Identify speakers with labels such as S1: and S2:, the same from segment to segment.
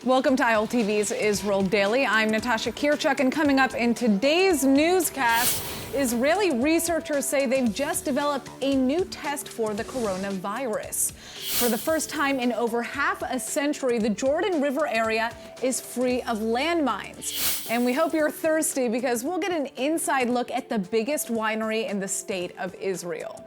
S1: Welcome to ILTV's Israel Daily. I'm Natasha Kirchuk, and coming up in today's newscast, Israeli researchers say they've just developed a new test for the coronavirus. For the first time in over half a century, the Jordan River area is free of landmines. And we hope you're thirsty because we'll get an inside look at the biggest winery in the state of Israel.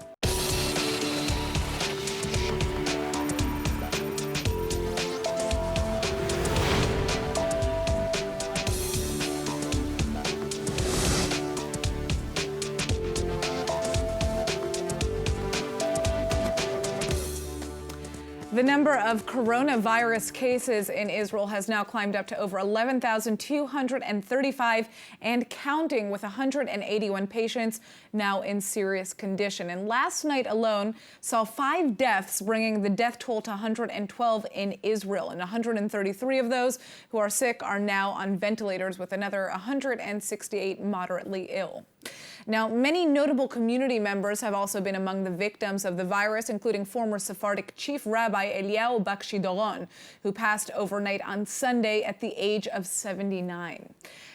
S1: The number of coronavirus cases in Israel has now climbed up to over 11,235 and counting, with 181 patients now in serious condition. And last night alone saw 5 deaths, bringing the death toll to 112 in Israel. And 133 of those who are sick are now on ventilators, with another 168 moderately ill. Now, many notable community members have also been among the victims of the virus, including former Sephardic Chief Rabbi Eliyahu Bakshi Doron, who passed overnight on Sunday at the age of 79.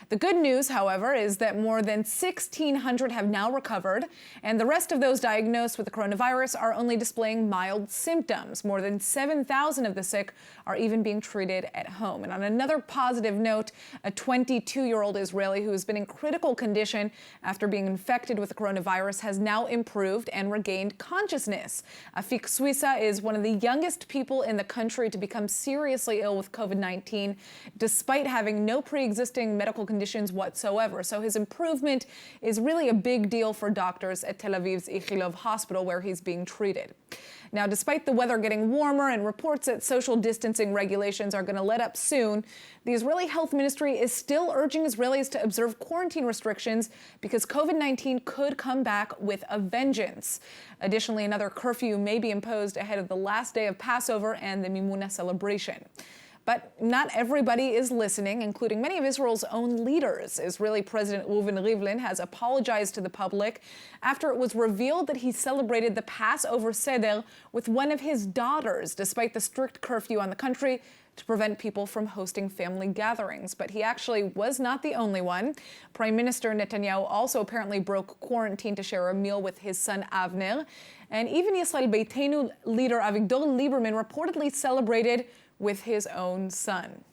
S1: The good news, however, is that more than 1,600 have now recovered, and the rest of those diagnosed with the coronavirus are only displaying mild symptoms. More than 7,000 of the sick are even being treated at home. And on another positive note, a 22-year-old Israeli who has been in critical condition after being infected with the coronavirus has now improved and regained consciousness. Afik Suissa is one of the youngest people in the country to become seriously ill with COVID-19, despite having no pre-existing medical conditions whatsoever. So his improvement is really a big deal for doctors at Tel Aviv's Ichilov hospital, where he's being treated. Now, despite the weather getting warmer and reports that social distancing regulations are going to let up soon, the Israeli Health Ministry is still urging Israelis to observe quarantine restrictions because COVID-19 could come back with a vengeance. Additionally, another curfew may be imposed ahead of the last day of Passover and the Mimuna celebration. But not everybody is listening, including many of Israel's own leaders. Israeli President Reuven Rivlin has apologized to the public after it was revealed that he celebrated the Passover Seder with one of his daughters, despite the strict curfew on the country to prevent people from hosting family gatherings. But he actually was not the only one. Prime Minister Netanyahu also apparently broke quarantine to share a meal with his son Avner. And even Yisrael Beitenu leader Avigdor Lieberman reportedly celebrated with his own son.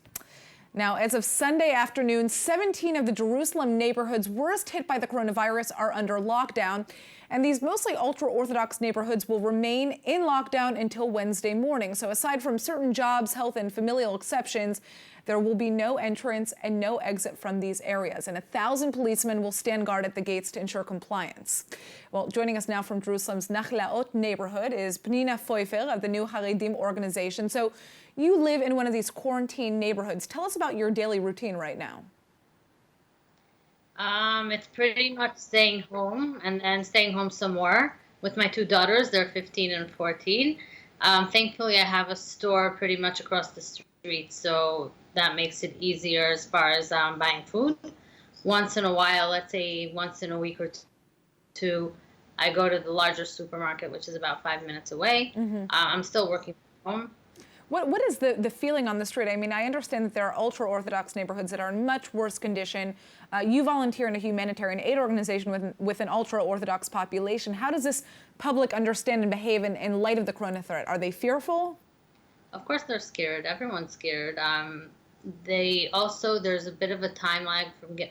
S1: Now, as of Sunday afternoon, 17 of the Jerusalem neighborhoods worst hit by the coronavirus are under lockdown, and these mostly ultra-Orthodox neighborhoods will remain in lockdown until Wednesday morning. So aside from certain jobs, health, and familial exceptions, there will be no entrance and no exit from these areas, and 1,000 policemen will stand guard at the gates to ensure compliance. Well, joining us now from Jerusalem's Nachlaot neighborhood is Pnina Pfeiffer of the New Haredim organization. So you live in one of these quarantine neighborhoods. Tell us about your daily routine right now.
S2: It's pretty much staying home and then staying home some more with my 2 daughters. They're 15 and 14. Thankfully, I have a store pretty much across the street, so that makes it easier as far as buying food. Once in a while, let's say once in a week or two, I go to the larger supermarket, which is about 5 minutes away. I'm still working from home.
S1: What is the feeling on the street? I mean, I understand that there are ultra-Orthodox neighborhoods that are in much worse condition. You volunteer in a humanitarian aid organization with an ultra-Orthodox population. How does this public understand and behave in light of the corona threat? Are they fearful?
S2: Of course they're scared. Everyone's scared. There's a bit of a time lag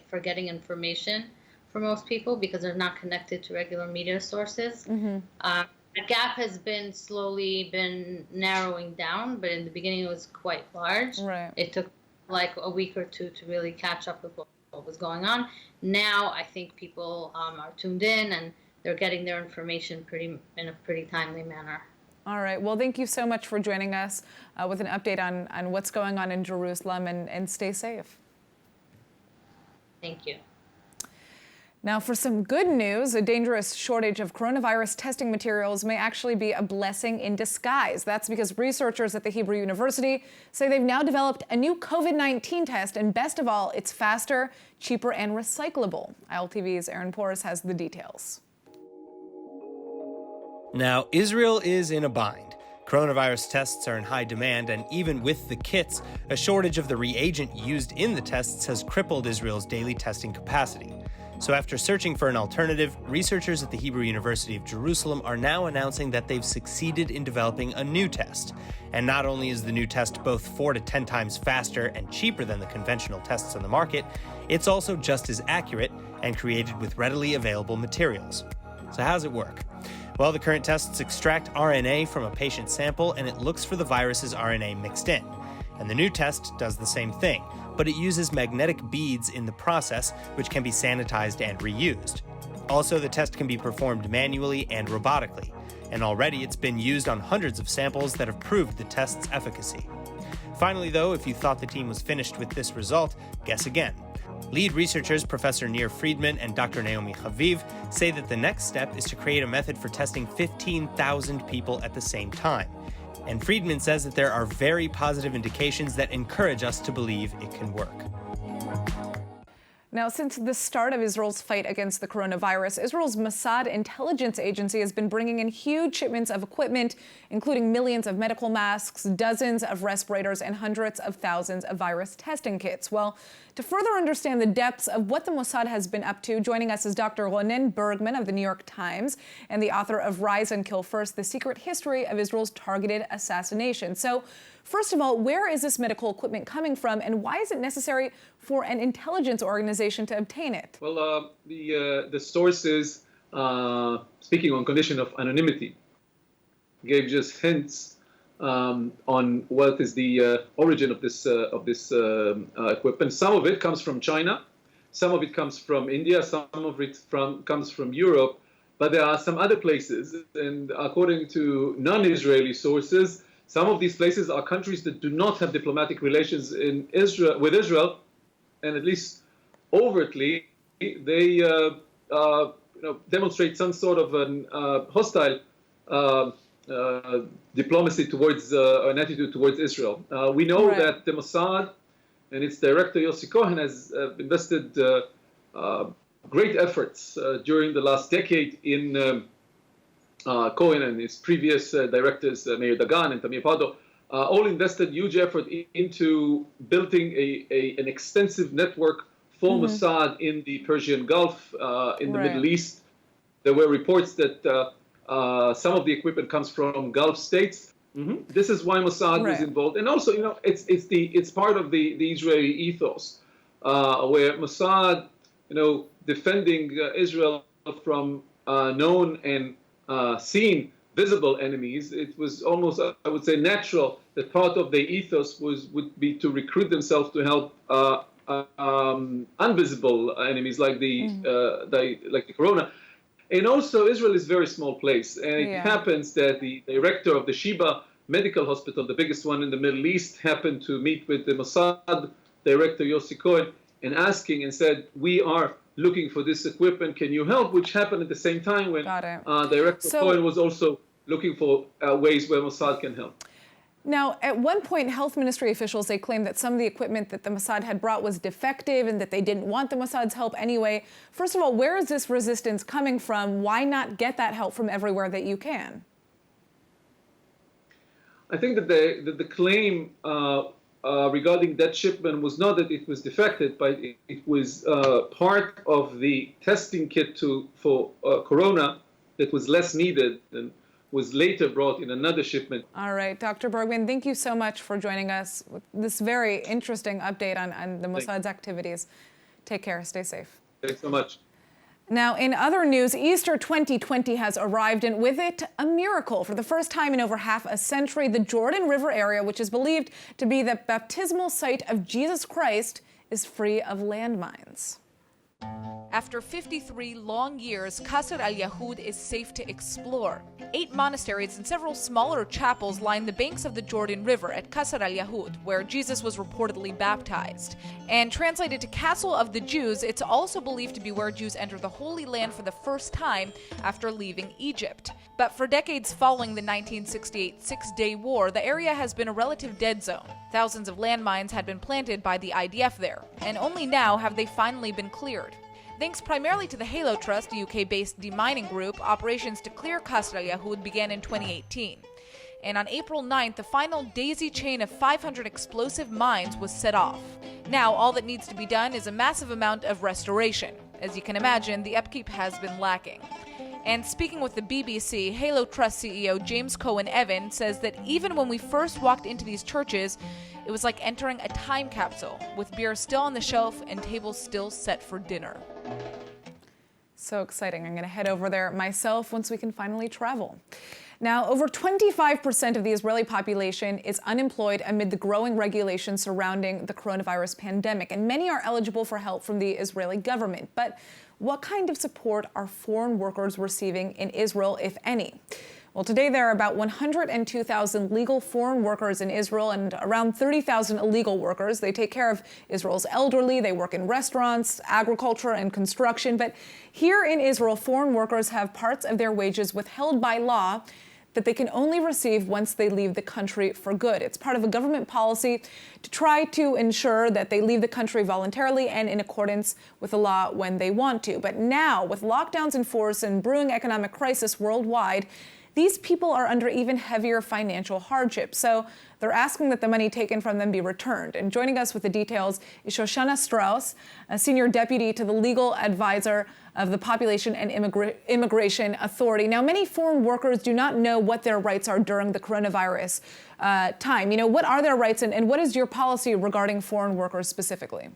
S2: for getting information for most people because they're not connected to regular media sources. The gap has slowly been narrowing down, but in the beginning it was quite large.
S1: Right.
S2: It took like a week or two to really catch up with what was going on. Now I think people are tuned in and they're getting their information in a pretty timely manner.
S1: All right. Well, thank you so much for joining us with an update on what's going on in Jerusalem, and stay safe.
S2: Thank you.
S1: Now, for some good news, a dangerous shortage of coronavirus testing materials may actually be a blessing in disguise. That's because researchers at the Hebrew University say they've now developed a new COVID-19 test, and best of all, it's faster, cheaper, and recyclable. ILTV's Aaron Porras has the details.
S3: Now, Israel is in a bind. Coronavirus tests are in high demand, and even with the kits, a shortage of the reagent used in the tests has crippled Israel's daily testing capacity. So after searching for an alternative, researchers at the Hebrew University of Jerusalem are now announcing that they've succeeded in developing a new test. And not only is the new test both 4 to 10 times faster and cheaper than the conventional tests on the market, it's also just as accurate and created with readily available materials. So how does it work? Well, the current tests extract RNA from a patient sample and it looks for the virus's RNA mixed in. And the new test does the same thing, but it uses magnetic beads in the process, which can be sanitized and reused. Also, the test can be performed manually and robotically, and already it's been used on hundreds of samples that have proved the test's efficacy. Finally, though, if you thought the team was finished with this result, guess again. Lead researchers Professor Nir Friedman and Dr. Naomi Haviv say that the next step is to create a method for testing 15,000 people at the same time. And Friedman says that there are very positive indications that encourage us to believe it can work.
S1: Now, since the start of Israel's fight against the coronavirus, Israel's Mossad intelligence agency has been bringing in huge shipments of equipment, including millions of medical masks, dozens of respirators, and hundreds of thousands of virus testing kits. Well, to further understand the depths of what the Mossad has been up to, joining us is Dr. Ronen Bergman of the New York Times and the author of Rise and Kill First, The Secret History of Israel's Targeted Assassination. So, first of all, where is this medical equipment coming from, and why is it necessary for an intelligence organization to obtain it?
S4: Well, the sources, speaking on condition of anonymity, gave just hints on what is the origin of this equipment. Some of it comes from China, some of it comes from India, some of it comes from Europe, but there are some other places, and according to non-Israeli sources, some of these places are countries that do not have diplomatic relations with Israel, and at least overtly, they demonstrate some sort of an hostile diplomacy towards an attitude towards Israel. We know that the Mossad and its director Yossi Cohen has invested great efforts during the last decade in Cohen and his previous directors, Meir Dagan and Tamir Pardo, all invested huge effort into building an extensive network for Mossad in the Persian Gulf, in the Middle East. There were reports that some of the equipment comes from Gulf states. This is why Mossad was involved, and also, it's part of the Israeli ethos, where Mossad, defending Israel from known and seen visible enemies. It was almost, I would say, natural that part of the ethos would be to recruit themselves to help invisible enemies like the corona. And also, Israel is a very small place, and it happens that the director of the Sheba Medical Hospital, the biggest one in the Middle East, happened to meet with the Mossad director Yossi Cohen and asking and said, "We are looking for this equipment. Can you help?" Which happened at the same time when Director Cohen was also looking for ways where Mossad can help.
S1: Now, at one point, health ministry officials, they claimed that some of the equipment that the Mossad had brought was defective and that they didn't want the Mossad's help anyway. First of all, where is this resistance coming from? Why not get that help from everywhere that you can?
S4: I think that the claim regarding that shipment was not that it was defective, but it was part of the testing kit for corona that was less needed and was later brought in another shipment.
S1: All right, Dr. Bergman, thank you so much for joining us with this very interesting update on the Mossad's activities. Take care, stay safe.
S4: Thanks so much.
S1: Now, in other news, Easter 2020 has arrived, and with it, a miracle. For the first time in over half a century, the Jordan River area, which is believed to be the baptismal site of Jesus Christ, is free of landmines.
S5: After 53 long years, Qasr al-Yahud is safe to explore. 8 monasteries and several smaller chapels line the banks of the Jordan River at Qasr al-Yahud, where Jesus was reportedly baptized. And translated to Castle of the Jews, it's also believed to be where Jews enter the Holy Land for the first time after leaving Egypt. But for decades following the 1968 Six-Day War, the area has been a relative dead zone. Thousands of landmines had been planted by the IDF there, and only now have they finally been cleared. Thanks primarily to the Halo Trust, a UK-based demining group, operations to clear Qasr al-Yahud began in 2018. And on April 9th, the final daisy chain of 500 explosive mines was set off. Now, all that needs to be done is a massive amount of restoration. As you can imagine, the upkeep has been lacking. And speaking with the BBC, Halo Trust CEO James Cohen-Evan says that even when we first walked into these churches, it was like entering a time capsule, with beer still on the shelf and tables still set for dinner.
S1: So exciting. I'm going to head over there myself once we can finally travel. Now, over 25% of the Israeli population is unemployed amid the growing regulations surrounding the coronavirus pandemic, and many are eligible for help from the Israeli government. But what kind of support are foreign workers receiving in Israel, if any? Well, today there are about 102,000 legal foreign workers in Israel and around 30,000 illegal workers. They take care of Israel's elderly. They work in restaurants, agriculture, and construction. But here in Israel, foreign workers have parts of their wages withheld by law that they can only receive once they leave the country for good. It's part of a government policy to try to ensure that they leave the country voluntarily and in accordance with the law when they want to. But now, with lockdowns in force and brewing economic crisis worldwide, these people are under even heavier financial hardship. So they're asking that the money taken from them be returned. And joining us with the details is Shoshana Strauss, a senior deputy to the legal advisor of the Population and Immigration Authority. Now, many foreign workers do not know what their rights are during the coronavirus time. You know, what are their rights and what is your policy regarding foreign workers specifically?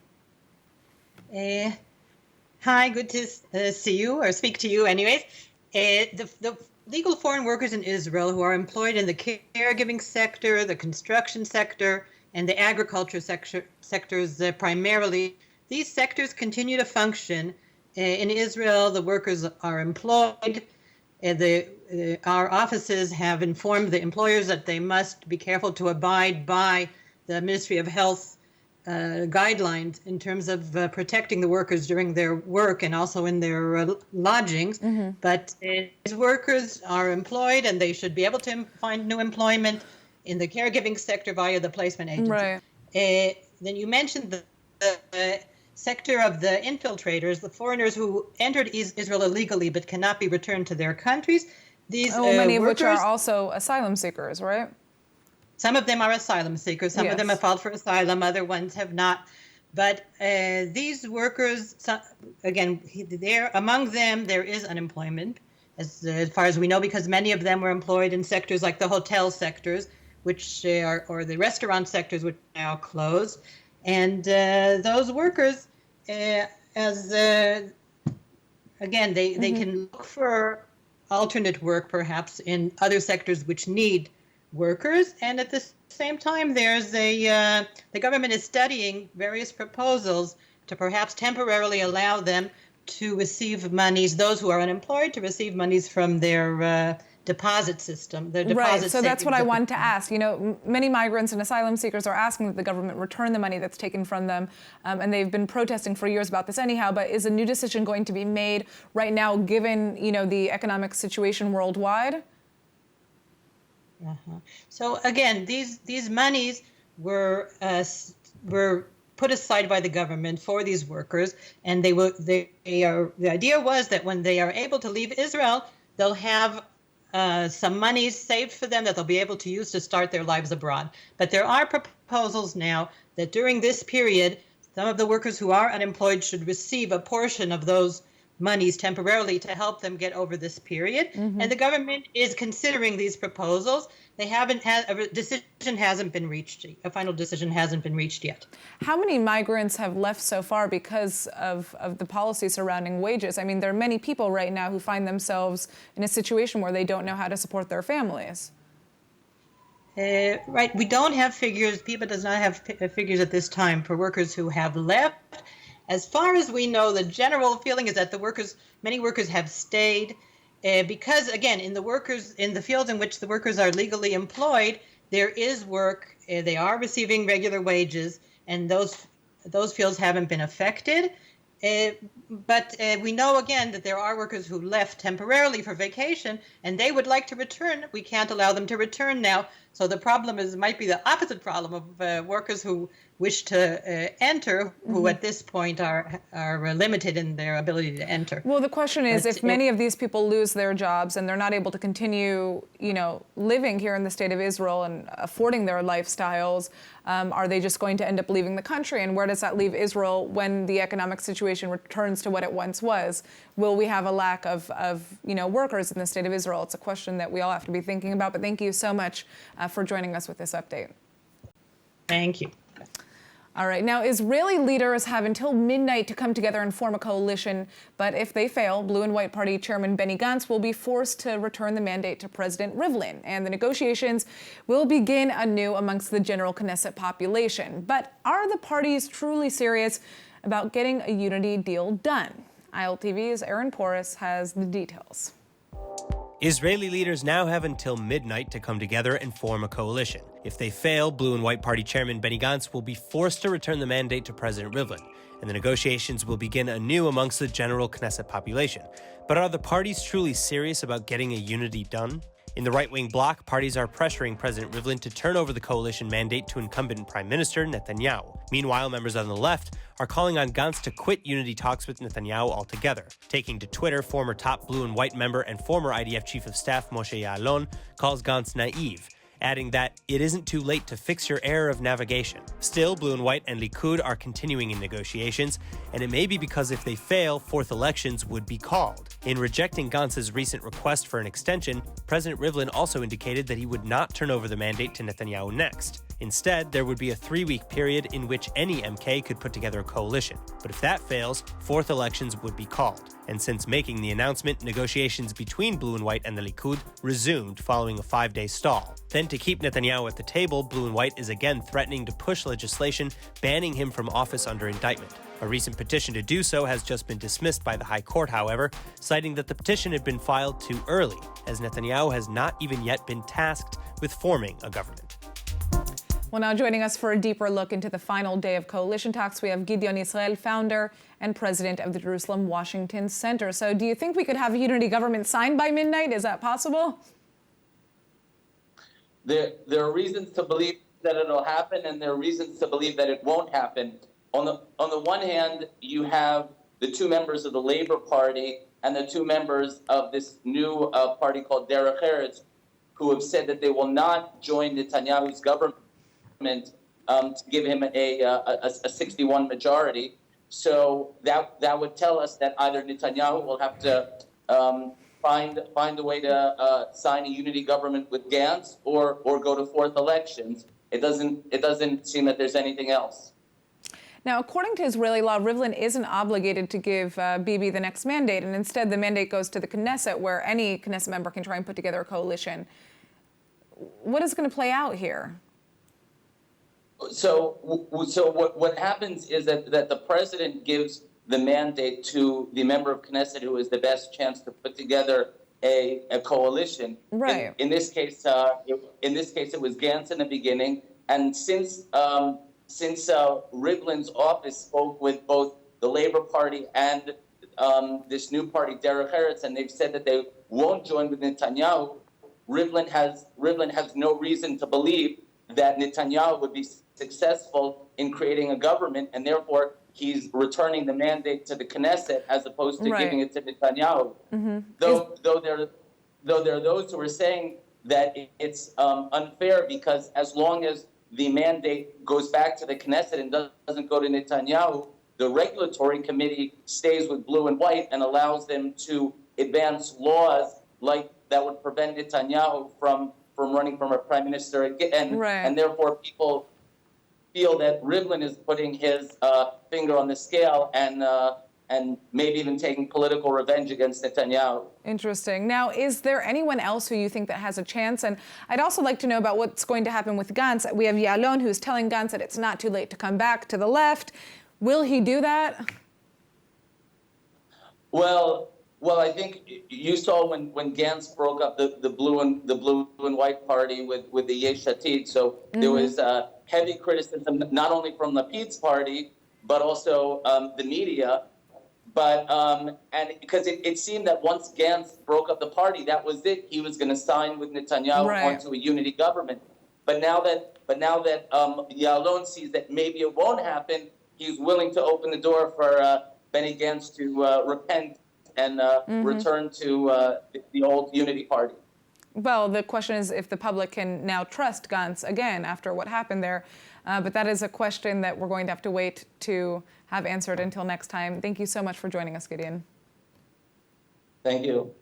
S6: Hi, good to see you or speak to you anyways. The legal foreign workers in Israel who are employed in the caregiving sector, the construction sector, and the agriculture sectors primarily, these sectors continue to function. In Israel, the workers are employed. Our offices have informed the employers that they must be careful to abide by the Ministry of Health guidelines in terms of protecting the workers during their work and also in their lodgings. Mm-hmm. But these workers are employed and they should be able to find new employment in the caregiving sector via the placement agency.
S1: Right.
S6: Then you mentioned the sector of the infiltrators, the foreigners who entered Israel illegally but cannot be returned to their countries. These
S1: many of
S6: workers,
S1: which are also asylum seekers, right?
S6: Some of them are asylum seekers. Some
S1: Yes.
S6: of them have filed for asylum. Other ones have not. But these workers, again, among them, there is unemployment, as far as we know, because many of them were employed in sectors like the hotel sectors, which or the restaurant sectors, which are now closed. And those workers, they can look for alternate work, perhaps, in other sectors which need workers. And at the same time, the government is studying various proposals to perhaps temporarily allow them to receive monies, those who are unemployed, to receive monies from their deposit system.
S1: Right, so that's what I wanted to ask. You know, many migrants and asylum seekers are asking that the government return the money that's taken from them, and they've been protesting for years about this anyhow, but is a new decision going to be made right now given, you know, the economic situation worldwide?
S6: Uh-huh. So again, these monies were put aside by the government for these workers, and the idea was that when they are able to leave Israel, they'll have some money saved for them that they'll be able to use to start their lives abroad. But there are proposals now that during this period, some of the workers who are unemployed should receive a portion of those monies temporarily to help them get over this period. Mm-hmm. And the government is considering these proposals. They haven't had a decision hasn't been reached. A final decision hasn't been reached yet.
S1: How many migrants have left so far because of the policy surrounding wages? I mean, there are many people right now who find themselves in a situation where they don't know how to support their families.
S6: Right. We don't have figures. PIBA does not have figures at this time for workers who have left. As far as we know, the general feeling is that many workers have stayed because, again, in the fields in which the workers are legally employed, there is work. They are receiving regular wages, and those fields haven't been affected. But we know, again, that there are workers who left temporarily for vacation, and they would like to return. We can't allow them to return now. So the problem might be the opposite problem of workers who wish to enter, who at this point are limited in their ability to enter.
S1: Well, the question is, if many of these people lose their jobs and they're not able to continue, living here in the state of Israel and affording their lifestyles, are they just going to end up leaving the country? And where does that leave Israel when the economic situation returns to what it once was? Will we have a lack of workers in the state of Israel? It's a question that we all have to be thinking about. But thank you so much for joining us with this update.
S6: Thank you.
S1: All right. Now, Israeli leaders have until midnight to come together and form a coalition. But if they fail, Blue and White Party Chairman Benny Gantz will be forced to return the mandate to President Rivlin. And the negotiations will begin anew amongst the general Knesset population. But are the parties truly serious about getting a unity deal done? ILTV's Aaron Porras has the details.
S3: Israeli leaders now have until midnight to come together and form a coalition. If they fail, Blue and White Party Chairman Benny Gantz will be forced to return the mandate to President Rivlin, and the negotiations will begin anew amongst the general Knesset population. But are the parties truly serious about getting a unity done? In the right-wing bloc, parties are pressuring President Rivlin to turn over the coalition mandate to incumbent Prime Minister Netanyahu. Meanwhile, members on the left are calling on Gantz to quit unity talks with Netanyahu altogether. Taking to Twitter, former top Blue and White member and former IDF Chief of Staff Moshe Ya'alon calls Gantz naive, adding that it isn't too late to fix your error of navigation. Still, Blue and White and Likud are continuing in negotiations, and it may be because if they fail, fourth elections would be called. In rejecting Gantz's recent request for an extension, President Rivlin also indicated that he would not turn over the mandate to Netanyahu next. Instead, there would be a 3-week period in which any MK could put together a coalition. But if that fails, fourth elections would be called. And since making the announcement, negotiations between Blue and White and the Likud resumed following a 5-day stall. Then, to keep Netanyahu at the table, Blue and White is again threatening to push legislation banning him from office under indictment. A recent petition to do so has just been dismissed by the High Court, however, citing that the petition had been filed too early, as Netanyahu has not even yet been tasked with forming a government.
S1: Well, now joining us for a deeper look into the final day of coalition talks, we have Gideon Israel, founder and president of the Jerusalem Washington Center. So do you think we could have a unity government signed by midnight? Is that possible?
S7: There are reasons to believe that it'll happen, and there are reasons to believe that it won't happen. On the one hand, you have the two members of the Labor Party and the two members of this new party called Derech Eretz, who have said that they will not join Netanyahu's government to give him a 61 majority. So that would tell us that either Netanyahu will have to find a way to sign a unity government with Gantz or go to fourth elections. It doesn't seem that there's anything else.
S1: Now, according to Israeli law, Rivlin isn't obligated to give Bibi the next mandate, and instead the mandate goes to the Knesset, where any Knesset member can try and put together a coalition. What is going to play out here?
S7: So what happens is that the president gives the mandate to the member of Knesset who has the best chance to put together a coalition.
S1: Right.
S7: In this case, it was Gantz in the beginning, and since Rivlin's office spoke with both the Labor Party and this new party, Derech Eretz, and they've said that they won't join with Netanyahu, Rivlin has no reason to believe that Netanyahu would be successful in creating a government, and therefore he's returning the mandate to the Knesset as opposed to giving it to Netanyahu. Mm-hmm. Though there are those who are saying that it's unfair because as long as the mandate goes back to the Knesset and doesn't go to Netanyahu, the regulatory committee stays with Blue and White and allows them to advance laws like that would prevent Netanyahu from running from a prime minister again. Right. And therefore people feel that Rivlin is putting his finger on the scale and maybe even taking political revenge against Netanyahu.
S1: Interesting. Now, is there anyone else who you think that has a chance? And I'd also like to know about what's going to happen with Gantz. We have Ya'alon, who's telling Gantz that it's not too late to come back to the left. Will he do that?
S7: Well, I think you saw when Gantz broke up the blue and white party with the Yesh Atid. So there was heavy criticism, not only from Lapid's party, but also the media. But and because it seemed that once Gantz broke up the party, that was it. He was going to sign with Netanyahu onto a unity government. But now that Yalon sees that maybe it won't happen, he's willing to open the door for Benny Gantz to repent and return to the old Unity Party.
S1: Well, the question is if the public can now trust Gantz again after what happened there. But that is a question that we're going to have to wait to have answered until next time. Thank you so much for joining us, Gideon.
S7: Thank you.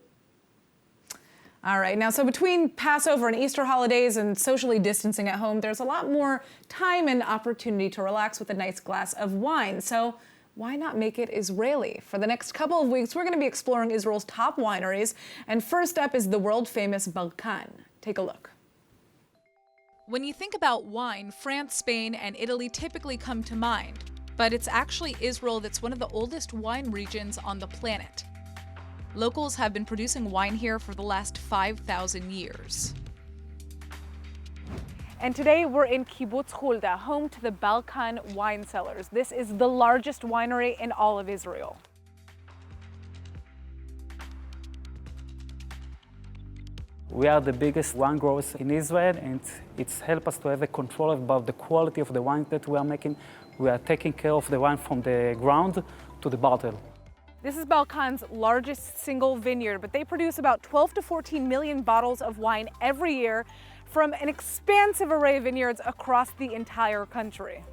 S1: All right. Now, so between Passover and Easter holidays and socially distancing at home, there's a lot more time and opportunity to relax with a nice glass of wine. So why not make it Israeli? For the next couple of weeks, we're going to be exploring Israel's top wineries. And first up is the world-famous Barkan. Take a look.
S5: When you think about wine, France, Spain, and Italy typically come to mind. But it's actually Israel that's one of the oldest wine regions on the planet. Locals have been producing wine here for the last 5,000 years. And today we're in Kibbutz Hulda, home to the Barkan wine cellars. This is the largest winery in all of Israel.
S8: We are the biggest wine growers in Israel, and it's helped us to have a control about the quality of the wine that we are making. We are taking care of the wine from the ground to the bottle.
S5: This is Barkan's largest single vineyard, but they produce about 12 to 14 million bottles of wine every year from an expansive array of vineyards across the entire country.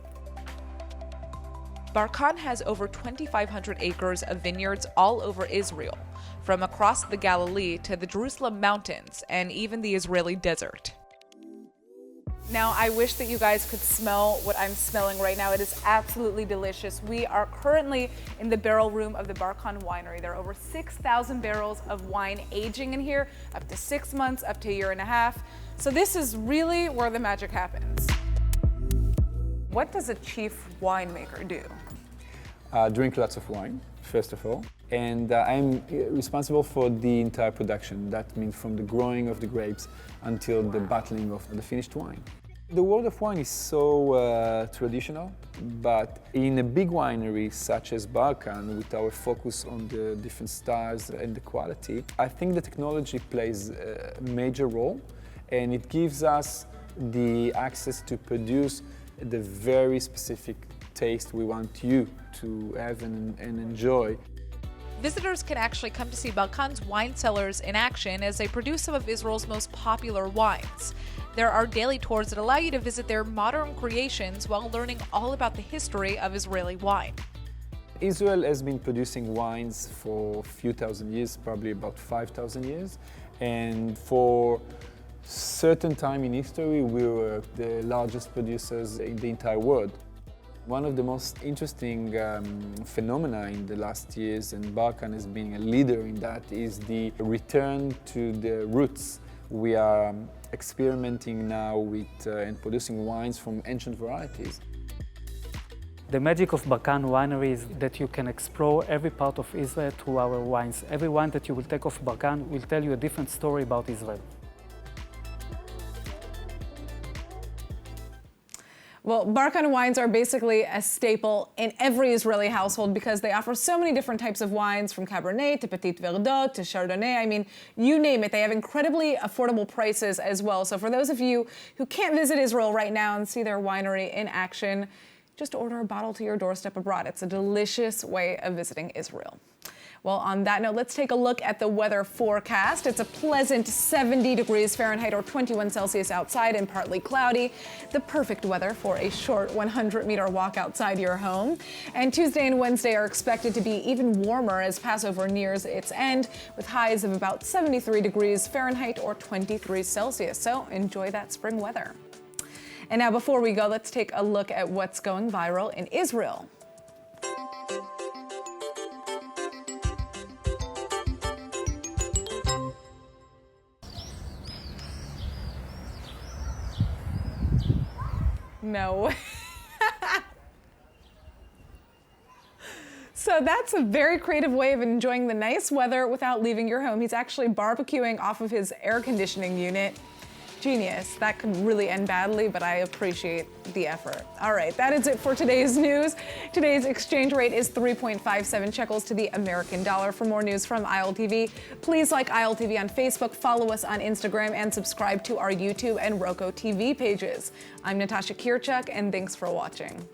S5: Barkan has over 2,500 acres of vineyards all over Israel, from across the Galilee to the Jerusalem mountains and even the Israeli desert. Now, I wish that you guys could smell what I'm smelling right now. It is absolutely delicious. We are currently in the barrel room of the Barkan Winery. There are over 6,000 barrels of wine aging in here, up to 6 months, up to a year and a half. So this is really where the magic happens. What does a chief winemaker do?
S9: Drink lots of wine, first of all. And I'm responsible for the entire production. That means from the growing of the grapes until the bottling of the finished wine. The world of wine is so traditional, but in a big winery such as Barkan, with our focus on the different styles and the quality, I think the technology plays a major role, and it gives us the access to produce the very specific taste we want you to have and enjoy.
S5: Visitors can actually come to see Barkan's wine cellars in action as they produce some of Israel's most popular wines. There are daily tours that allow you to visit their modern creations while learning all about the history of Israeli wine.
S9: Israel has been producing wines for a few thousand years, probably about 5,000 years. And for certain time in history, we were the largest producers in the entire world. One of the most interesting phenomena in the last years, and Barkan has been a leader in that, is the return to the roots. We are experimenting now with and producing wines from ancient varieties.
S8: The magic of Barkan Winery is that you can explore every part of Israel through our wines. Every wine that you will take off Barkan will tell you a different story about Israel.
S1: Well, Barkan wines are basically a staple in every Israeli household because they offer so many different types of wines, from Cabernet to Petit Verdot to Chardonnay. I mean, you name it. They have incredibly affordable prices as well. So for those of you who can't visit Israel right now and see their winery in action, just order a bottle to your doorstep abroad. It's a delicious way of visiting Israel. Well, on that note, let's take a look at the weather forecast. It's a pleasant 70 degrees Fahrenheit or 21 Celsius outside and partly cloudy. The perfect weather for a short 100-meter walk outside your home. And Tuesday and Wednesday are expected to be even warmer as Passover nears its end, with highs of about 73 degrees Fahrenheit or 23 Celsius. So enjoy that spring weather. And now before we go, let's take a look at what's going viral in Israel. No. So that's a very creative way of enjoying the nice weather without leaving your home. He's actually barbecuing off of his air conditioning unit. Genius. That could really end badly, but I appreciate the effort. All right, that is it for today's news. Today's exchange rate is 3.57 shekels to the American dollar. For more news from ILTV, please like ILTV on Facebook, follow us on Instagram, and subscribe to our YouTube and Roku TV pages. I'm Natasha Kirchuk, and thanks for watching.